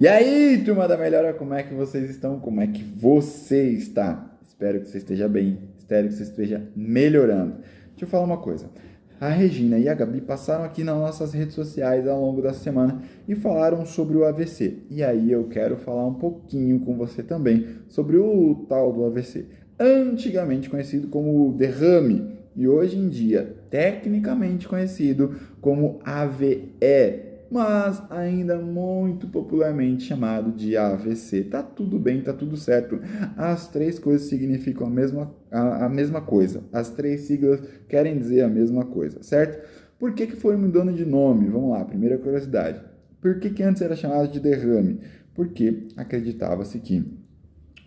E aí, turma da Melhora, como é que vocês estão? Como é que você está? Espero que você esteja bem, espero que você esteja melhorando. Deixa eu falar uma coisa. A Regina e a Gabi passaram aqui nas nossas redes sociais ao longo da semana e falaram sobre o AVC. E aí eu quero falar um pouquinho com você também sobre o tal do AVC, antigamente conhecido como derrame e hoje em dia tecnicamente conhecido como AVE, mas ainda muito popularmente chamado de AVC. Tá tudo bem, tá tudo certo. As três coisas significam a mesma coisa. As três siglas querem dizer a mesma coisa, certo? Por que foi mudando de nome? Vamos lá, primeira curiosidade. Por que antes era chamado de derrame? Porque acreditava-se que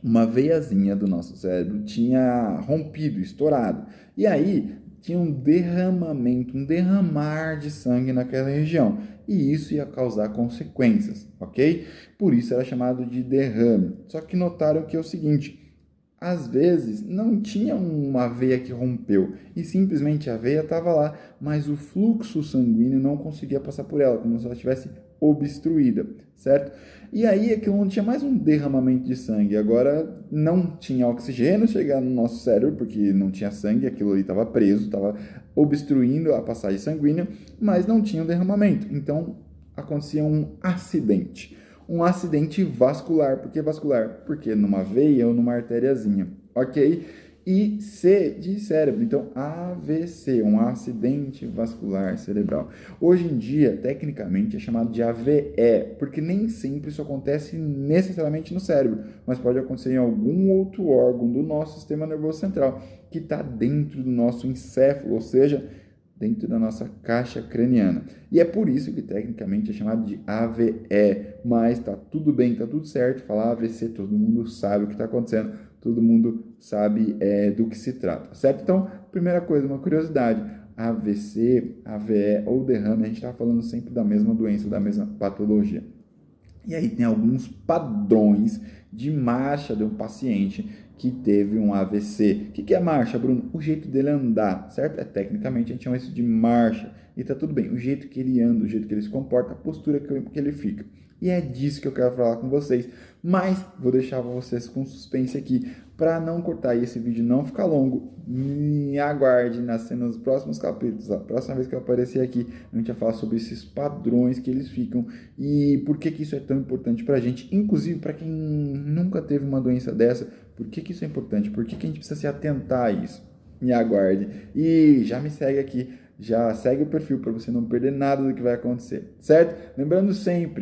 uma veiazinha do nosso cérebro tinha rompido, estourado. E aí tinha um derramamento, um derramar de sangue naquela região. E isso ia causar consequências, ok? Por isso era chamado de derrame. Só que notaram que é o seguinte: às vezes não tinha uma veia que rompeu e simplesmente a veia estava lá, mas o fluxo sanguíneo não conseguia passar por ela, como se ela estivesse obstruída, certo? E aí aquilo não tinha mais um derramamento de sangue, agora não tinha oxigênio chegando no nosso cérebro, porque não tinha sangue, aquilo ali estava preso, estava obstruindo a passagem sanguínea, mas não tinha um derramamento. Então acontecia um acidente vascular. Por que vascular? Porque numa veia ou numa artériazinha, ok? E C de cérebro, então AVC, um acidente vascular cerebral. Hoje em dia, tecnicamente, é chamado de AVE, porque nem sempre isso acontece necessariamente no cérebro, mas pode acontecer em algum outro órgão do nosso sistema nervoso central, que está dentro do nosso encéfalo, ou seja, dentro da nossa caixa craniana. E é por isso que tecnicamente é chamado de AVE, mas tá tudo bem, tá tudo certo. Falar AVC, todo mundo sabe o que está acontecendo, todo mundo sabe do que se trata, certo? Então, primeira coisa, uma curiosidade: AVC, AVE ou derrame, a gente está falando sempre da mesma doença, da mesma patologia. E aí tem alguns padrões de marcha de um paciente que teve um AVC. O que é marcha, Bruno? O jeito dele andar, certo? Tecnicamente a gente chama isso de marcha. E tá tudo bem. O jeito que ele anda, o jeito que ele se comporta, a postura que ele fica. E é disso que eu quero falar com vocês. Mas vou deixar vocês com suspense aqui para não cortar e esse vídeo não ficar longo. Me aguarde nos próximos capítulos. A próxima vez que eu aparecer aqui, a gente vai falar sobre esses padrões que eles ficam e por que isso é tão importante para a gente, inclusive para quem nunca teve uma doença dessa. Por que isso é importante? Por que a gente precisa se atentar a isso? Me aguarde. E já me segue aqui, já segue o perfil para você não perder nada do que vai acontecer, certo? Lembrando sempre,